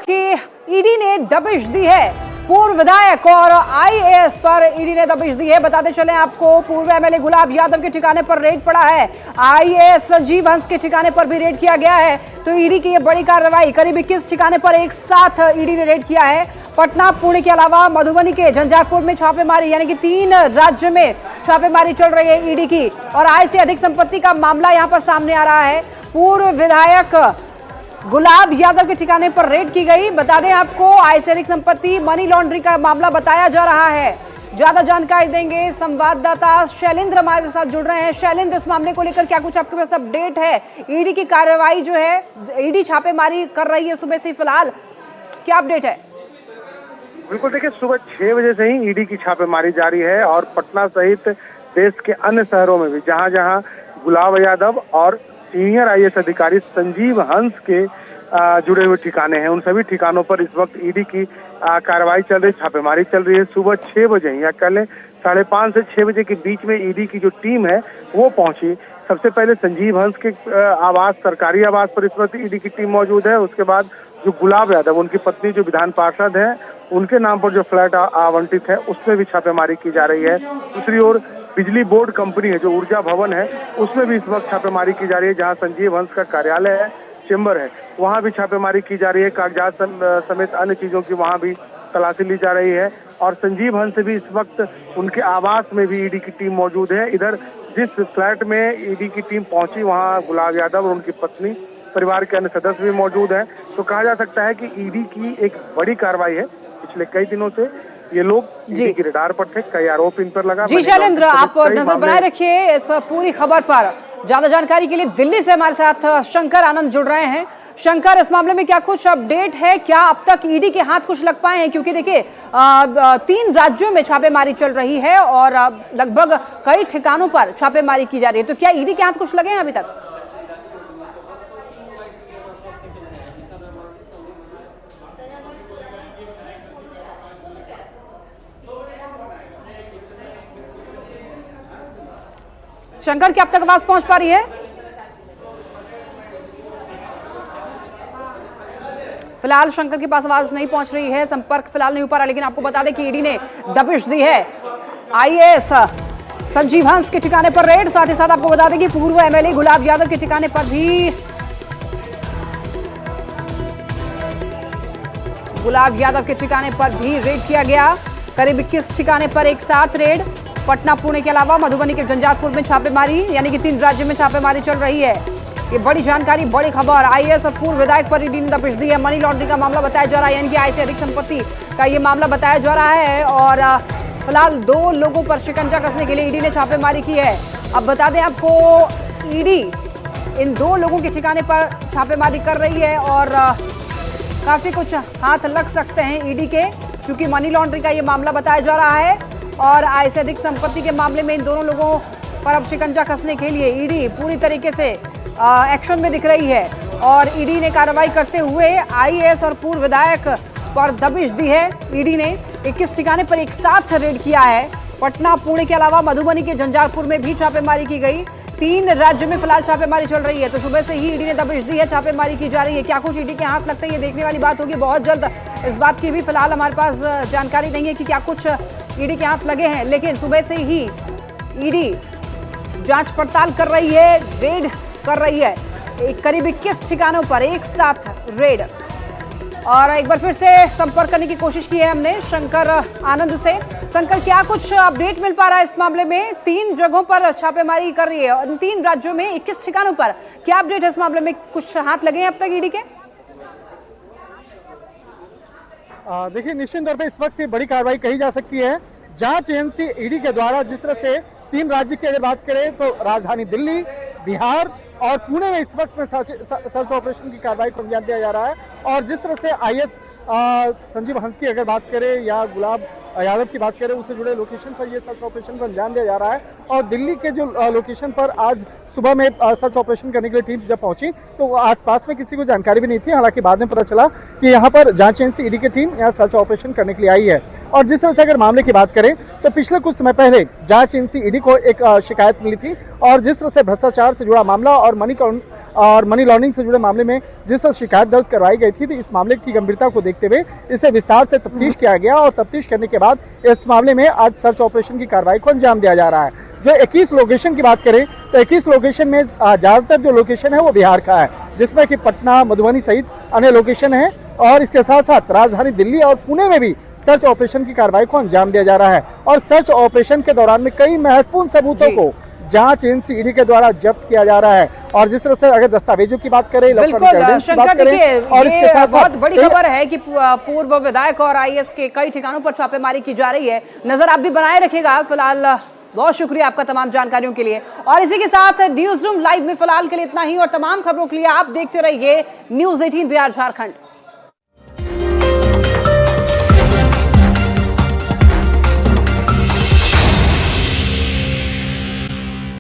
कि ईडी ने दबिश दी है पूर्व विधायक और आईएएस पर ईडी ने दबिश दी है। बताते चले आपको, पूर्व एमएलए गुलाब यादव के ठिकाने पर रेड पड़ा है, आईएएस संजीव हंस के ठिकाने पर भी रेड किया गया है। तो ईडी की ये बड़ी कार्रवाई, करीब 21 ठिकाने पर एक साथ ईडी ने रेड किया है। पटना, पुणे के अलावा मधुबनी के झंझारपुर में छापेमारी, यानी कि 3 राज्य में छापेमारी चल रही है ईडी की। और आय से अधिक संपत्ति का मामला यहाँ पर सामने आ रहा है। पूर्व विधायक गुलाब यादव के ठिकाने पर रेड की गई। बता दें आपको, आय से अधिक संपत्ति, मनी लॉन्ड्रिंग का मामला बताया जा रहा है। ज्यादा जानकारी देंगे संवाददाता शैलेंद्र हमारे साथ जुड़ रहे हैं। शैलेंद्र, इस मामले को लेकर क्या कुछ आपके पास अपडेट है? ईडी की कार्रवाई जो है, ईडी छापेमारी कर रही है सुबह से, फिलहाल क्या अपडेट है? बिल्कुल, देखिए सुबह 6 बजे से ही ईडी की छापेमारी जारी है और पटना सहित देश के अन्य शहरों में भी जहां जहां गुलाब यादव और सीनियर आईएएस अधिकारी संजीव हंस के जुड़े हुए ठिकाने हैं, उन सभी ठिकानों पर इस वक्त ईडी की कार्रवाई चल रही, छापेमारी चल रही है। सुबह 6 बजे या कल 5:30 से 6 बजे के बीच में ईडी की जो टीम है वो पहुंची। सबसे पहले संजीव हंस के आवास, सरकारी आवास पर इस वक्त ईडी की टीम मौजूद है। उसके बाद जो गुलाब यादव, उनकी पत्नी जो विधान पार्षद है, उनके नाम पर जो फ्लैट आवंटित है उसमें भी छापेमारी की जा रही है। दूसरी ओर बिजली बोर्ड कंपनी है, जो ऊर्जा भवन है, उसमें भी इस वक्त छापेमारी की जा रही है। जहां संजीव हंस का कार्यालय है, चेंबर है, वहां भी छापेमारी की जा रही है। कागजात समेत अन्य चीजों की वहां भी तलाशी ली जा रही है। और संजीव हंस से भी इस वक्त उनके आवास में भी ईडी की टीम मौजूद है। इधर जिस फ्लैट में ईडी की टीम पहुंची, वहां गुलाब यादव और उनकी पत्नी, परिवार के अन्य सदस्य भी मौजूद हैं। तो कहा जा सकता है कि ईडी की एक बड़ी कार्रवाई है। पिछले कई दिनों से ये लोग ईडी की रडार पर थे, कई आरोप इन पर लगा। जी शैलेंद्र, आप नजर बनाए रखिए इस पूरी खबर पर। ज्यादा जानकारी के लिए दिल्ली से हमारे साथ शंकर आनंद जुड़ रहे हैं। शंकर, इस मामले में क्या कुछ अपडेट है? क्या अब तक ईडी के हाथ कुछ लग पाए हैं? क्योंकि देखिए 3 राज्यों में छापेमारी चल रही है और लगभग कई ठिकानों पर छापेमारी की जा रही है। तो क्या ईडी के हाथ कुछ लगे हैं अभी तक? शंकर, क्या अब तक आवाज पहुंच पा रही है? फिलहाल शंकर के पास आवाज नहीं पहुंच रही है, संपर्क फिलहाल नहीं हो पा रहा। लेकिन आपको बता दें कि ईडी ने दबिश दी है आईएएस संजीव हंस के ठिकाने पर रेड। साथ ही साथ आपको बता दें कि पूर्व एमएलए गुलाब यादव के ठिकाने पर भी रेड किया गया। करीब 21 ठिकाने पर एक साथ रेड। पटना, पुणे के अलावा मधुबनी के झंझारपुर में छापेमारी, यानी कि 3 राज्यों में छापेमारी चल रही है। ये बड़ी जानकारी, बड़ी खबर। आईएएस और पूर्व विधायक पर ईडी ने दबिश दी है। मनी लॉन्ड्रिंग का मामला बताया जा रहा है, यानी कि आय से अधिक संपत्ति का ये मामला बताया जा रहा है। और फिलहाल 2 लोगों पर शिकंजा कसने के लिए ईडी ने छापेमारी की है। अब बता दें आपको, ईडी इन 2 लोगों के ठिकाने पर छापेमारी कर रही है और काफी कुछ हाथ लग सकते हैं ईडी के, चूंकि मनी लॉन्ड्रिंग का ये मामला बताया जा रहा है और आय से अधिक संपत्ति के मामले में इन दोनों लोगों पर अब शिकंजा कसने के लिए ईडी पूरी तरीके से एक्शन में दिख रही है। और ईडी ने कार्रवाई करते हुए आईएएस और पूर्व विधायक पर दबिश दी है। ईडी ने 21 ठिकाने पर एक साथ रेड किया है। पटना, पुणे के अलावा मधुबनी के झंझारपुर में भी छापेमारी की गई। 3 राज्यों में फिलहाल छापेमारी चल रही है। तो सुबह से ही ईडी ने दबिश दी है, छापेमारी की जा रही है। क्या कुछ ईडी के हाथ लगते हैं, ये देखने वाली बात होगी बहुत जल्द। इस बात की भी फिलहाल हमारे पास जानकारी नहीं है कि क्या कुछ ईडी के हाथ लगे हैं। लेकिन सुबह से ही ईडी जांच पड़ताल कर रही है, रेड कर रही है। करीब 21 ठिकानों पर एक साथ रेड। और एक बार फिर से संपर्क करने की कोशिश की है हमने शंकर आनंद से। शंकर, क्या कुछ अपडेट मिल पा रहा है इस मामले में? 3 जगहों पर छापेमारी कर रही है और 3 राज्यों में 21 ठिकानों पर। क्या अपडेट है इस मामले में? कुछ हाथ लगे हैं अब तक ईडी के? देखिए, निश्चित तौर पे इस वक्त बड़ी कार्रवाई कही जा सकती है। जांच एजेंसी ईडी के द्वारा जिस तरह से 3 राज्य की अगर बात करें तो राजधानी दिल्ली, बिहार और पुणे में इस वक्त में सर्च ऑपरेशन की कार्रवाई को अंजाम दिया जा रहा है। और जिस तरह से आईएएस संजीव हंस की अगर बात करें या गुलाब यादव की बात करें, उससे जुड़े लोकेशन पर ये सर्च ऑपरेशन को अंजाम दिया जा रहा है। और दिल्ली के जो लोकेशन पर आज सुबह में सर्च ऑपरेशन करने के लिए टीम जब पहुंची तो आसपास में किसी को जानकारी भी नहीं थी। हालांकि बाद में पता चला कि यहाँ पर जांच एजेंसी ईडी की टीम यहाँ सर्च ऑपरेशन करने के लिए आई है। और जिस तरह से अगर मामले की बात करें तो पिछले कुछ समय पहले जांच एजेंसी ईडी को एक शिकायत मिली थी और जिस तरह से भ्रष्टाचार से जुड़ा मामला और और मनी लॉन्ड्रिंग से जुड़े मामले में जिस तरह शिकायत दर्ज करवाई गई थी, तो इस मामले की गंभीरता को देखते हुए इसे विस्तार से तफ्तीश किया गया और तफ्तीश करने के बाद इस मामले में आज सर्च ऑपरेशन की कार्रवाई को अंजाम दिया जा रहा है। जो 21 लोकेशन की बात करें तो 21 लोकेशन में ज़्यादातर जो लोकेशन है वो बिहार का है, जिसमें कि पटना, मधुबनी सहित अन्य लोकेशन है और इसके साथ साथ राजधानी दिल्ली और पुणे में भी सर्च ऑपरेशन की कार्रवाई को अंजाम दिया जा रहा है। और सर्च ऑपरेशन के दौरान में कई महत्वपूर्ण सबूतों को जांच एजेंसी ईडी के द्वारा जब्त किया जा रहा है। और जिस तरह से अगर दस्तावेजों की बात करें, बिल्कुल शंकर, देखिए और इसके साथ बहुत बड़ी खबर है कि पूर्व विधायक और आईएएस के कई ठिकानों पर छापेमारी की जा रही है। नजर आप भी बनाए रखेगा। फिलहाल बहुत शुक्रिया आपका तमाम जानकारियों के लिए। और इसी के साथ न्यूज रूम लाइव में फिलहाल के लिए इतना ही और तमाम खबरों के लिए आप देखते रहिए न्यूज़ 18 बिहार झारखंड।